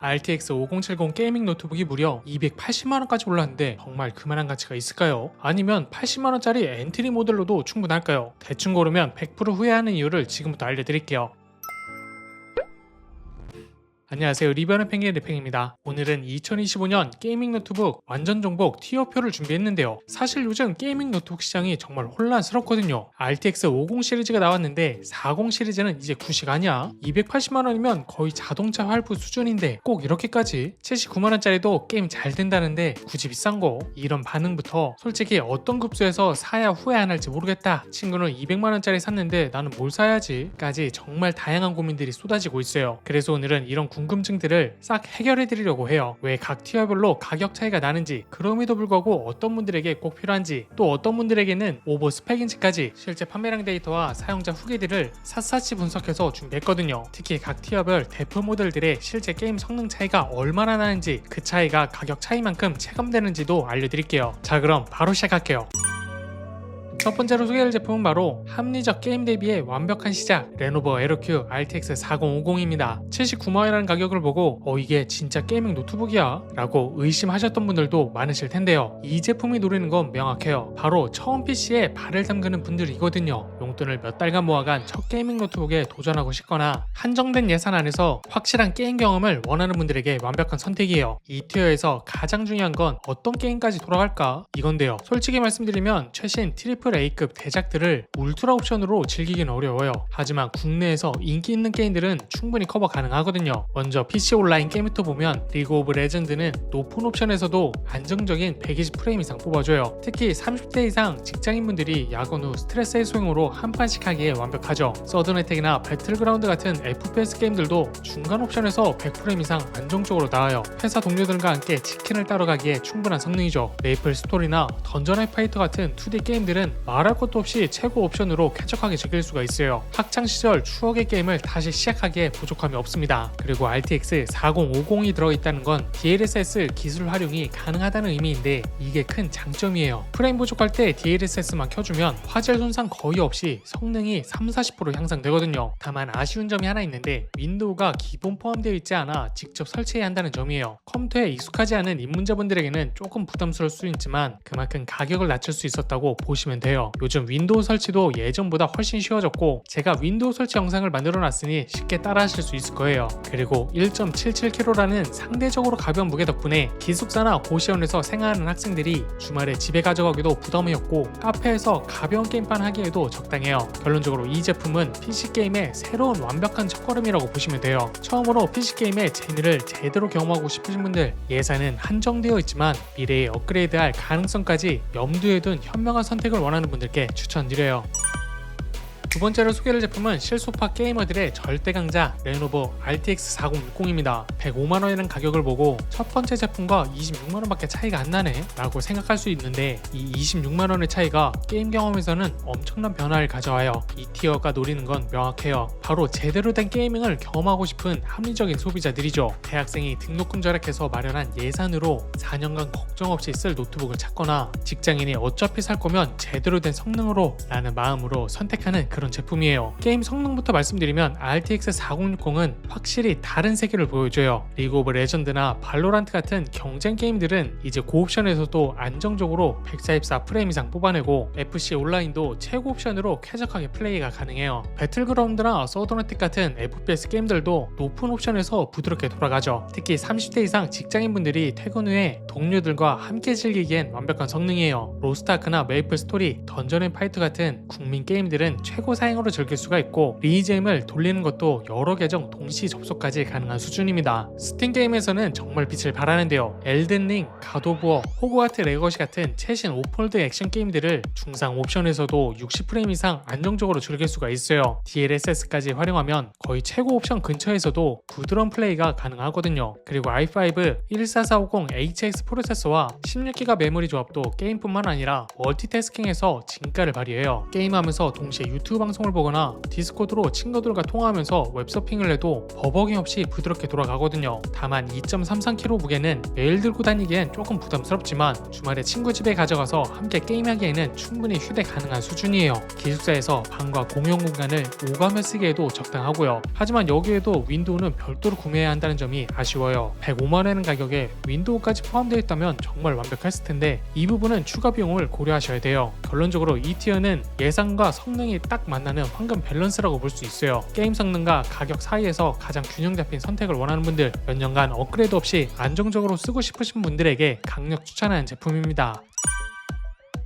RTX 5070 게이밍 노트북이 무려 280만원까지 올랐는데 정말 그만한 가치가 있을까요? 아니면 80만원짜리 엔트리 모델로도 충분할까요? 대충 고르면 100% 후회하는 이유를 지금부터 알려드릴게요. 안녕하세요, 리뷰하는 펭귄 리팽입니다. 오늘은 2025년 게이밍 노트북 완전 정복 티어표를 준비했는데요. 사실 요즘 게이밍 노트북 시장이 정말 혼란스럽거든요. RTX 50 시리즈가 나왔는데 40 시리즈는 이제 구식 아니야. 280만원이면 거의 자동차 할부 수준인데 꼭 이렇게까지? 79만원짜리도 게임 잘 된다는데 굳이 비싼거? 이런 반응부터 솔직히 어떤 급수에서 사야 후회 안 할지 모르겠다, 친구는 200만원짜리 샀는데 나는 뭘 사야지? 까지 정말 다양한 고민들이 쏟아지고 있어요. 그래서 오늘은 이런 궁금증들을 싹 해결해 드리려고 해요. 왜 각 티어별로 가격 차이가 나는지, 그럼에도 불구하고 어떤 분들에게 꼭 필요한지, 또 어떤 분들에게는 오버 스펙인지까지 실제 판매량 데이터와 사용자 후기들을 샅샅이 분석해서 준비했거든요. 특히 각 티어별 대표 모델들의 실제 게임 성능 차이가 얼마나 나는지, 그 차이가 가격 차이만큼 체감되는지도 알려드릴게요. 자, 그럼 바로 시작할게요. 첫 번째로 소개할 제품은 바로 합리적 게임 대비의 완벽한 시작, 레노버 에러큐 RTX 4050입니다. 79만원이라는 가격을 보고 이게 진짜 게이밍 노트북이야? 라고 의심하셨던 분들도 많으실 텐데요. 이 제품이 노리는 건 명확해요. 바로 처음 PC에 발을 담그는 분들이거든요. 용돈을 몇 달간 모아간 첫 게이밍 노트북에 도전하고 싶거나 한정된 예산 안에서 확실한 게임 경험을 원하는 분들에게 완벽한 선택이에요. 이 티어에서 가장 중요한 건 어떤 게임까지 돌아갈까? 이건데요. 솔직히 말씀드리면 최신 트리플 A급 대작들을 울트라 옵션으로 즐기긴 어려워요. 하지만 국내에서 인기 있는 게임들은 충분히 커버 가능하거든요. 먼저 PC 온라인 게임부터 보면 리그 오브 레전드는 높은 옵션에서도 안정적인 120프레임 이상 뽑아줘요. 특히 30대 이상 직장인분들이 야근 후 스트레스 해소용으로 한 판씩 하기에 완벽하죠. 서든어택이나 배틀그라운드 같은 FPS 게임들도 중간 옵션에서 100프레임 이상 안정적으로 나와요. 회사 동료들과 함께 치킨을 따러 가기에 충분한 성능이죠. 메이플 스토리나 던전 앤 파이터 같은 2D 게임들은 말할 것도 없이 최고 옵션으로 쾌적하게 즐길 수가 있어요. 학창시절 추억의 게임을 다시 시작하기에 부족함이 없습니다. 그리고 RTX 4050이 들어있다는 건 DLSS 기술 활용이 가능하다는 의미인데 이게 큰 장점이에요. 프레임 부족할 때 DLSS만 켜주면 화질 손상 거의 없이 성능이 30-40% 향상되거든요. 다만 아쉬운 점이 하나 있는데 윈도우가 기본 포함되어 있지 않아 직접 설치해야 한다는 점이에요. 컴퓨터에 익숙하지 않은 입문자분들에게는 조금 부담스러울 수 있지만 그만큼 가격을 낮출 수 있었다고 보시면 돼요. 요즘 윈도우 설치도 예전보다 훨씬 쉬워졌고 제가 윈도우 설치 영상을 만들어 놨으니 쉽게 따라 하실 수 있을 거예요. 그리고 1.77kg라는 상대적으로 가벼운 무게 덕분에 기숙사나 고시원에서 생활하는 학생들이 주말에 집에 가져가기도 부담이 없고 카페에서 가벼운 게임판 하기에도 적당해요. 결론적으로 이 제품은 PC게임의 새로운 완벽한 첫걸음이라고 보시면 돼요. 처음으로 PC게임의 재미를 제대로 경험하고 싶으신 분들, 예산은 한정되어 있지만 미래에 업그레이드할 가능성까지 염두에 둔 현명한 선택을 원하는 분들께 추천드려요. 두 번째로 소개할 제품은 실소파 게이머들의 절대 강자 레노버 RTX 4060입니다. 105만원이라는 가격을 보고 첫 번째 제품과 26만원밖에 차이가 안 나네 라고 생각할 수 있는데 이 26만원의 차이가 게임 경험에서는 엄청난 변화를 가져와요. 이 티어가 노리는 건 명확해요. 바로 제대로 된 게이밍을 경험하고 싶은 합리적인 소비자들이죠. 대학생이 등록금 절약해서 마련한 예산으로 4년간 걱정 없이 쓸 노트북을 찾거나 직장인이 어차피 살 거면 제대로 된 성능으로 라는 마음으로 선택하는 그런 제품이에요. 게임 성능부터 말씀드리면 RTX 4060은 확실히 다른 세계를 보여줘요. 리그 오브 레전드나 발로란트 같은 경쟁 게임들은 이제 고옵션에서도 안정적으로 144프레임 이상 뽑아내고 FC 온라인도 최고 옵션으로 쾌적하게 플레이가 가능해요. 배틀그라운드나 서든어택 같은 FPS 게임들도 높은 옵션에서 부드럽게 돌아가죠. 특히 30대 이상 직장인분들이 퇴근 후에 동료들과 함께 즐기기엔 완벽한 성능이에요. 로스트아크나 메이플 스토리, 던전 앤 파이터 같은 국민 게임들은 최고 사양으로 즐길 수가 있고 리잼을 돌리는 것도 여러 계정 동시 접속까지 가능한 수준입니다. 스팀 게임에서는 정말 빛을 발하는데요. 엘든링, 갓오브워, 호그와트 레거시 같은 최신 오픈월드 액션 게임들을 중상 옵션에서도 60프레임 이상 안정적으로 즐길 수가 있어요. DLSS까지 활용하면 거의 최고 옵션 근처에서도 부드러운 플레이가 가능하거든요. 그리고 i5 14450HX 프로세서와 16기가 메모리 조합도 게임뿐만 아니라 멀티태스킹에서 진가를 발휘해요. 게임하면서 동시에 유튜브 방송을 보거나 디스코드로 친구들과 통화하면서 웹서핑을 해도 버벅임 없이 부드럽게 돌아가거든요. 다만 2.33kg 무게는 매일 들고 다니기엔 조금 부담스럽지만 주말에 친구 집에 가져가서 함께 게임하기에는 충분히 휴대 가능한 수준이에요. 기숙사에서 방과 공용 공간을 오가며 쓰기에도 적당하고요. 하지만 여기에도 윈도우는 별도로 구매해야 한다는 점이 아쉬워요. 105만원 가격에 윈도우까지 포함되어 있다면 정말 완벽했을 텐데 이 부분은 추가 비용을 고려하셔야 돼요. 결론적으로 이 티어는 예산과 성능이 딱 만나는 황금 밸런스라고 볼 수 있어요. 게임 성능과 가격 사이에서 가장 균형 잡힌 선택을 원하는 분들, 몇 년간 업그레이드 없이 안정적으로 쓰고 싶으신 분들에게 강력 추천하는 제품입니다.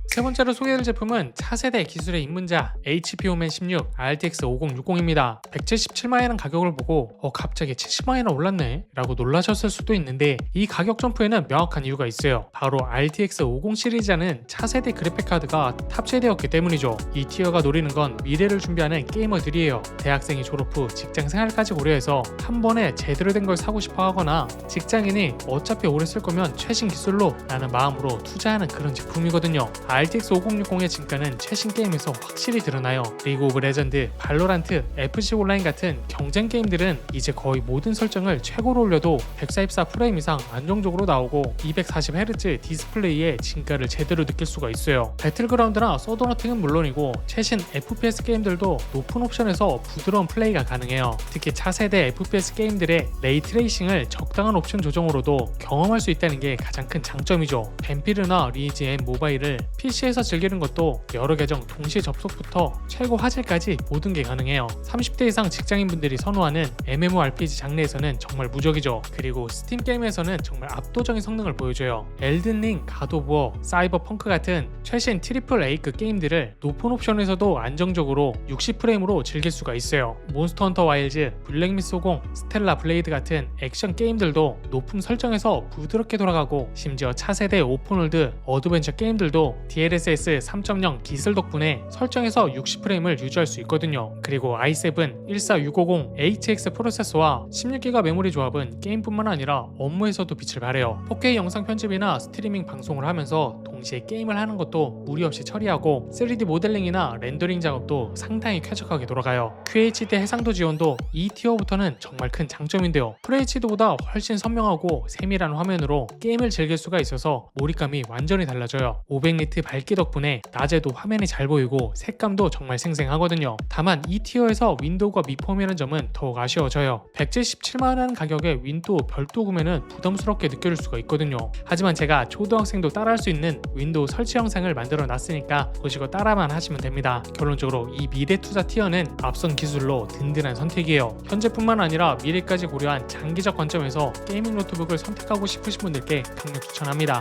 세 번째로 소개해드릴 제품은 차세대 기술의 입문자 HP 오멘 16 RTX 5060입니다. 177만원 가격을 보고 갑자기 70만원 올랐네 라고 놀라셨을 수도 있는데 이 가격 점프에는 명확한 이유가 있어요. 바로 RTX 50 시리즈라는 차세대 그래픽카드가 탑재되었기 때문이죠. 이 티어가 노리는 건 미래를 준비하는 게이머들이에요. 대학생이 졸업 후 직장 생활까지 고려해서 한 번에 제대로 된 걸 사고 싶어 하거나 직장인이 어차피 오래 쓸 거면 최신 기술로 라는 마음으로 투자하는 그런 제품이거든요. RTX 5060의 진가는 최신 게임에서 확실히 드러나요. 리그 오브 레전드, 발로란트, FC 온라인 같은 경쟁 게임들은 이제 거의 모든 설정을 최고로 올려도 144프레임 이상 안정적으로 나오고 240Hz 디스플레이의 진가를 제대로 느낄 수가 있어요. 배틀그라운드나 서든어택은 물론이고 최신 FPS 게임들도 높은 옵션에서 부드러운 플레이가 가능해요. 특히 차세대 FPS 게임들의 레이트레이싱을 적당한 옵션 조정으로도 경험할 수 있다는 게 가장 큰 장점이죠. 뱀피르나 리니지 M 모바일을 PC에서 즐기는 것도 여러 계정 동시 접속부터 최고 화질까지 모든 게 가능해요. 30대 이상 직장인분들이 선호하는 MMORPG 장르에서는 정말 무적이죠. 그리고 스팀 게임에서는 정말 압도적인 성능을 보여줘요. 엘든링, 갓오브워, 사이버펑크 같은 최신 트리플 A급 게임들을 높은 옵션에서도 안정적으로 60프레임으로 즐길 수가 있어요. 몬스터 헌터 와일즈, 블랙미스 50, 스텔라 블레이드 같은 액션 게임들도 높은 설정에서 부드럽게 돌아가고 심지어 차세대 오픈월드 어드벤처 게임들도 DLSS 3.0 기술 덕분에 설정에서 60프레임을 유지할 수 있거든요. 그리고 i7 14650HX 프로세서와 16기가 메모리 조합은 게임뿐만 아니라 업무에서도 빛을 발해요. 4K 영상 편집이나 스트리밍 방송을 하면서 동시에 게임을 하는 것도 무리 없이 처리하고 3D 모델링이나 렌더링 작업도 상당히 쾌적하게 돌아가요. QHD 해상도 지원도 이 티어부터는 정말 큰 장점인데요. FHD보다 훨씬 선명하고 세밀한 화면으로 게임을 즐길 수가 있어서 몰입감이 완전히 달라져요. 500니트 밝기 덕분에 낮에도 화면이 잘 보이고 색감도 정말 생생하거든요. 다만 이 티어에서 윈도우가 미포함이라는 점은 더욱 아쉬워져요. 177만원 가격에 윈도우 별도 구매는 부담스럽게 느껴질 수가 있거든요. 하지만 제가 초등학생도 따라할 수 있는 윈도우 설치 영상을 만들어 놨으니까 보시고 따라만 하시면 됩니다. 결론적으로 이 미래 투자 티어는 앞선 기술로 든든한 선택이에요. 현재뿐만 아니라 미래까지 고려한 장기적 관점에서 게이밍 노트북을 선택하고 싶으신 분들께 강력 추천합니다.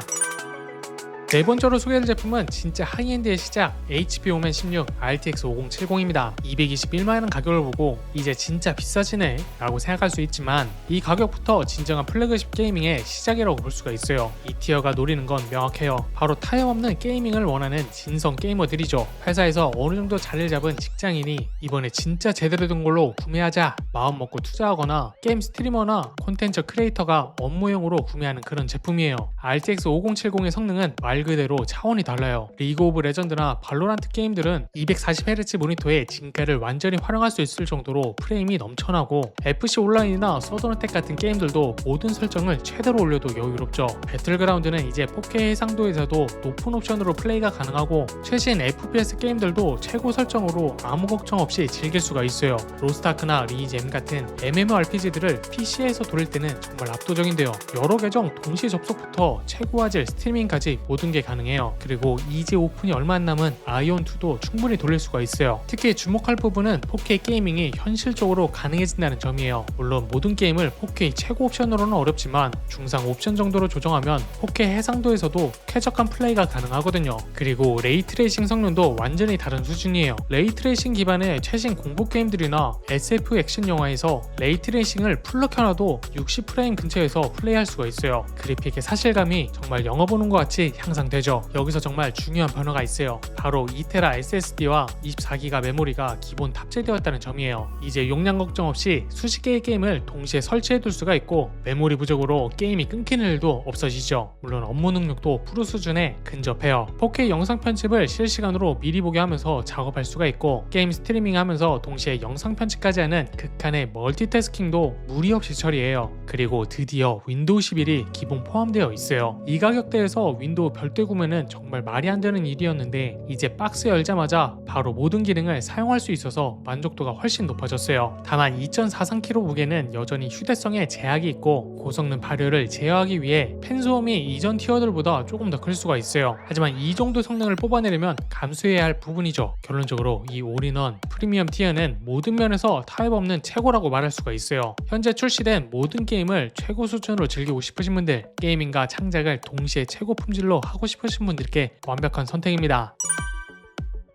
네 번째로 소개할 제품은 진짜 하이엔드의 시작 HP 오멘 16 RTX 5070입니다. 221만원 가격을 보고 이제 진짜 비싸지네 라고 생각할 수 있지만 이 가격부터 진정한 플래그십 게이밍의 시작이라고 볼 수가 있어요. 이 티어가 노리는 건 명확해요. 바로 타협없는 게이밍을 원하는 진성 게이머들이죠. 회사에서 어느 정도 자리를 잡은 직장인이 이번에 진짜 제대로 된 걸로 구매하자 마음 먹고 투자하거나 게임 스트리머나 콘텐츠 크리에이터가 업무용으로 구매하는 그런 제품이에요. RTX 5070의 성능은 말 그대로 차원이 달라요. 리그 오브 레전드나 발로란트 게임들은 240Hz 모니터의 진가를 완전히 활용할 수 있을 정도로 프레임이 넘쳐나고 FC 온라인이나 서든어택 같은 게임들도 모든 설정을 최대로 올려도 여유롭죠. 배틀그라운드는 이제 4K 해상도에서도 높은 옵션으로 플레이가 가능하고 최신 FPS 게임들도 최고 설정으로 아무 걱정 없이 즐길 수가 있어요. 로스트아크나 리니지 M 같은 MMORPG들을 PC에서 돌릴 때는 정말 압도적인데요. 여러 계정 동시 접속부터 최고 화질 스트리밍까지 모든 게 가능해요. 그리고 이제 오픈이 얼마 안 남은 아이온2도 충분히 돌릴 수가 있어요. 특히 주목할 부분은 4K 게이밍이 현실적으로 가능해진다는 점이에요. 물론 모든 게임을 4K 최고 옵션으로는 어렵지만 중상 옵션 정도로 조정하면 4K 해상도에서도 쾌적한 플레이가 가능하거든요. 그리고 레이트레이싱 성능도 완전히 다른 수준이에요. 레이트레이싱 기반의 최신 공포 게임들이나 SF 액션 영화에서 레이트레이싱을 풀로 켜놔도 60프레임 근처에서 플레이할 수가 있어요. 그래픽의 사실감이 정말 영화 보는 것 같이 향상 상상되죠. 여기서 정말 중요한 변화가 있어요. 바로 2TB SSD와 24GB 메모리가 기본 탑재되었다는 점이에요. 이제 용량 걱정 없이 수십 개의 게임을 동시에 설치해둘 수가 있고 메모리 부족으로 게임이 끊기는 일도 없어지죠. 물론 업무 능력도 프로 수준에 근접해요. 4K 영상 편집을 실시간으로 미리 보게 하면서 작업할 수가 있고 게임 스트리밍 하면서 동시에 영상 편집까지 하는 극한의 멀티태스킹도 무리 없이 처리해요. 그리고 드디어 윈도우 11이 기본 포함되어 있어요. 이 가격대에서 윈도우 별도 구매는 정말 말이 안 되는 일이었는데 이제 박스 열자마자 바로 모든 기능을 사용할 수 있어서 만족도가 훨씬 높아졌어요. 다만 2.43kg 무게는 여전히 휴대성에 제약이 있고 고성능 발열을 제어하기 위해 팬 소음이 이전 티어들보다 조금 더 클 수가 있어요. 하지만 이 정도 성능을 뽑아내려면 감수해야 할 부분이죠. 결론적으로 이 올인원 프리미엄 티어는 모든 면에서 타협 없는 최고라고 말할 수가 있어요. 현재 출시된 모든 게임을 최고 수준으로 즐기고 싶으신 분들, 게이밍과 창작을 동시에 최고 품질로 하고 싶으신 분들께 완벽한 선택입니다.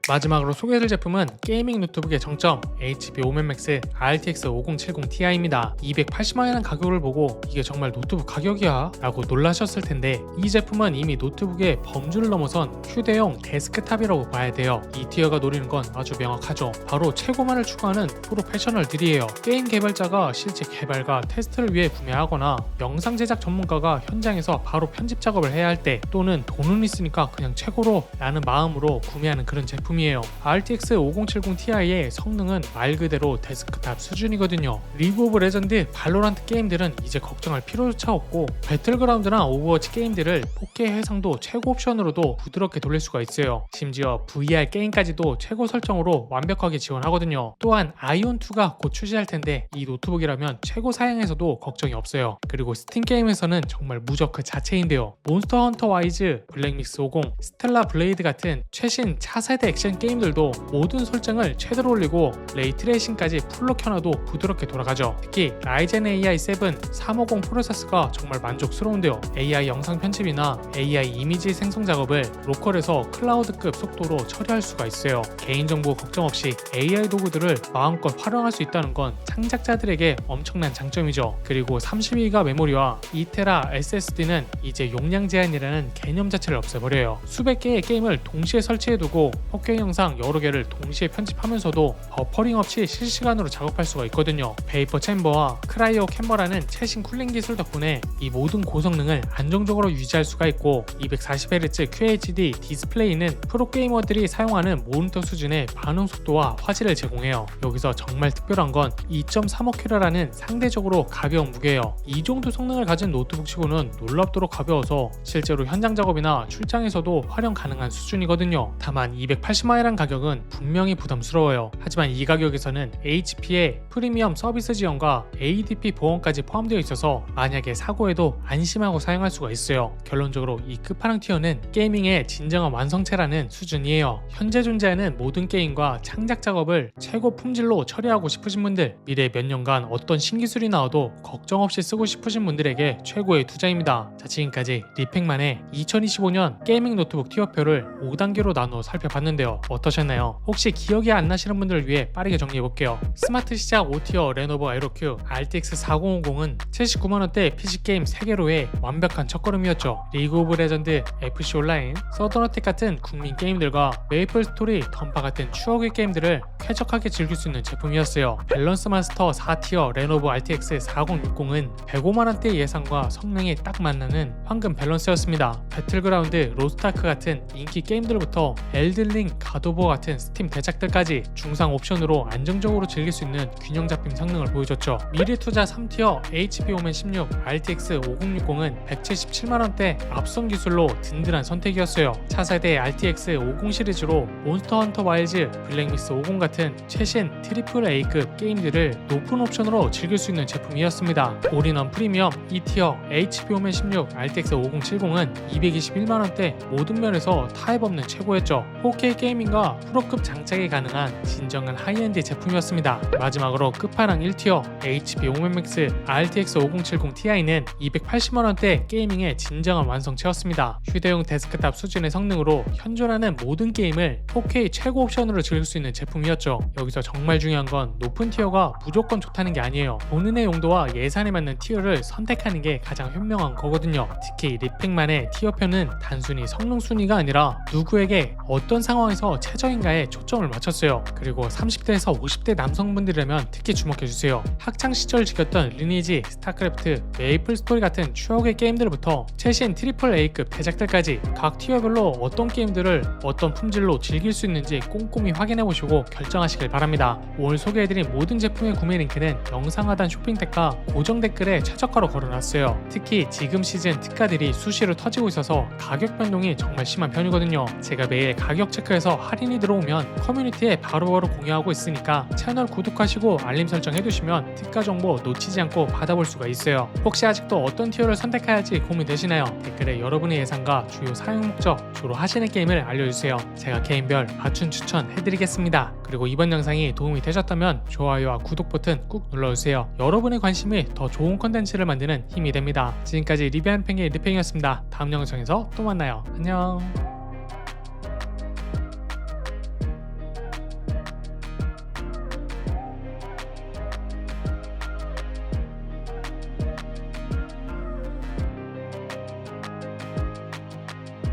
마지막으로 소개해드릴 제품은 게이밍 노트북의 정점 HP 오멘맥스 RTX 5070 Ti입니다. 280만원이라는 가격을 보고 이게 정말 노트북 가격이야? 라고 놀라셨을 텐데 이 제품은 이미 노트북의 범주를 넘어선 휴대용 데스크탑이라고 봐야 돼요. 이 티어가 노리는 건 아주 명확하죠. 바로 최고만을 추구하는 프로페셔널들이에요. 게임 개발자가 실제 개발과 테스트를 위해 구매하거나 영상 제작 전문가가 현장에서 바로 편집 작업을 해야 할 때 또는 돈은 있으니까 그냥 최고로 라는 마음으로 구매하는 그런 제품이에요. RTX 5070 Ti의 성능은 말 그대로 데스크탑 수준이거든요. 리그 오브 레전드, 발로란트 게임들은 이제 걱정할 필요조차 없고 배틀그라운드나 오버워치 게임들을 4K 해상도 최고 옵션으로도 부드럽게 돌릴 수가 있어요. 심지어 VR 게임까지도 최고 설정으로 완벽하게 지원하거든요. 또한 아이온2가 곧 출시할 텐데 이 노트북이라면 최고 사양에서도 걱정이 없어요. 그리고 스팀 게임에서는 정말 무적 그 자체인데요. 몬스터 헌터 와이즈, 블랙믹스 50, 스텔라 블레이드 같은 최신 차세대 액션 게임들도 모든 설정을 최대로 올리고 레이트레이싱까지 풀로 켜놔도 부드럽게 돌아가죠. 특히 라이젠 AI 7 350 프로세서가 정말 만족스러운데요. AI 영상 편집이나 AI 이미지 생성 작업을 로컬에서 클라우드급 속도로 처리할 수가 있어요. 개인정보 걱정 없이 AI 도구들을 마음껏 활용할 수 있다는 건 창작자들에게 엄청난 장점이죠. 그리고 32기가 메모리와 2TB SSD는 이제 용량 제한이라는 개념 자체를 없애버려요. 수백 개의 게임을 동시에 설치해두고 4K 영상 여러 개를 동시에 편집하면서도 버퍼링 없이 실시간으로 작업할 수가 있거든요. 베이퍼 챔버와 크라이오 캔버라는 최신 쿨링 기술 덕분에 이 모든 고성능을 안정적으로 유지할 수가 있고 240Hz QHD 디스플레이는 프로게이머들이 사용하는 모니터 수준의 반응 속도와 화질을 제공해요. 여기서 정말 특별한 건 2.35kg라는 상대적으로 가벼운 무게예요. 이 정도 성능을 가진 노트북치고는 놀랍도록 가벼워서 실제로 현장 작업이나 출장에서도 활용 가능한 수준이거든요. 다만 280만원이라는 가격은 분명히 부담스러워요. 하지만 이 가격에서는 HP의 프리미엄 서비스 지원과 ADP 보험까지 포함되어 있어서 만약에 사고에도 안심하고 사용할 수가 있어요. 결론적으로 이 끝판왕 티어는 게이밍의 진정한 완성체라는 수준이에요. 현재 존재하는 모든 게임과 창작 작업을 최고 품질로 처리하고 싶으신 분들, 미래 몇 년간 어떤 신기술이 나와도 걱정 없이 쓰고 싶으신 분들에게 최고의 투자입니다. 자, 지금까지 리팩만의 2025년 게이밍 노트북 티어표를 5단계로 나누어 살펴봤는데요. 어떠셨나요? 혹시 기억이 안 나시는 분들을 위해 빠르게 정리해볼게요. 스마트 시작 5티어 레노버 에로큐 RTX 4050은 79만원대 PC게임 3개로의 완벽한 첫걸음이었죠. 리그 오브 레전드, FC 온라인, 서든어택 같은 국민 게임들과 메이플 스토리, 던파 같은 추억의 게임들을 쾌적하게 즐길 수 있는 제품이었어요. 밸런스 마스터 4티어 레노버 RTX 4060은 105만원대 예산과 성능이 딱 만나는 황금 밸런스였습니다. 배틀그라운드, 로스트아크 같은 인기 게임들부터 엘든링, 갓오버 같은 스팀 대작들까지 중상 옵션으로 안정적으로 즐길 수 있는 균형 잡힌 성능을 보여줬죠. 미래투자 3티어 HP 오멘 16 RTX 5060은 177만원대 앞선 기술로 든든한 선택이었어요. 차세대 RTX 50 시리즈로 몬스터 헌터 와일즈, 블랙믹스 50 같은 최신 트리플 A급 게임들을 높은 옵션으로 즐길 수 있는 제품이었습니다. 올인원 프리미엄 2티어 HP 오멘 16 RTX 5070은 221만원대 모든 면에서 타협 없는 최고였죠. 4K 게임 게이밍과 프로급 장착이 가능한 진정한 하이엔드 제품이었습니다. 마지막으로 끝판왕 1티어 HP 오멘맥스 RTX 5070 Ti는 280만원대 게이밍의 진정한 완성체였습니다. 휴대용 데스크탑 수준의 성능으로 현존하는 모든 게임을 4K 최고 옵션으로 즐길 수 있는 제품이었죠. 여기서 정말 중요한 건 높은 티어가 무조건 좋다는 게 아니에요. 본인의 용도와 예산에 맞는 티어를 선택하는 게 가장 현명한 거거든요. 특히 리팩만의 티어표는 단순히 성능 순위가 아니라 누구에게 어떤 상황에서 최저인가에 초점을 맞췄어요. 그리고 30대에서 50대 남성분들이라면 특히 주목해주세요. 학창시절 즐겼던 리니지, 스타크래프트, 메이플 스토리 같은 추억의 게임들부터 최신 트리플 A급 대작들까지 각 티어별로 어떤 게임들을 어떤 품질로 즐길 수 있는지 꼼꼼히 확인해보시고 결정하시길 바랍니다. 오늘 소개해드린 모든 제품의 구매 링크는 영상 하단 쇼핑택과 고정 댓글에 최저가로 걸어놨어요. 특히 지금 시즌 특가들이 수시로 터지고 있어서 가격 변동이 정말 심한 편이거든요. 제가 매일 가격 체크해서 할인이 들어오면 커뮤니티에 바로바로 공유하고 있으니까 채널 구독하시고 알림 설정 해두시면 특가 정보 놓치지 않고 받아볼 수가 있어요. 혹시 아직도 어떤 티어를 선택해야 할지 고민되시나요? 댓글에 여러분의 예상과 주요 사용 목적, 주로 하시는 게임을 알려주세요. 제가 개인별 맞춤 추천 해드리겠습니다. 그리고 이번 영상이 도움이 되셨다면 좋아요와 구독 버튼 꾹 눌러주세요. 여러분의 관심이 더 좋은 컨텐츠를 만드는 힘이 됩니다. 지금까지 리뷰한 팽의 르팽이었습니다. 다음 영상에서 또 만나요. 안녕.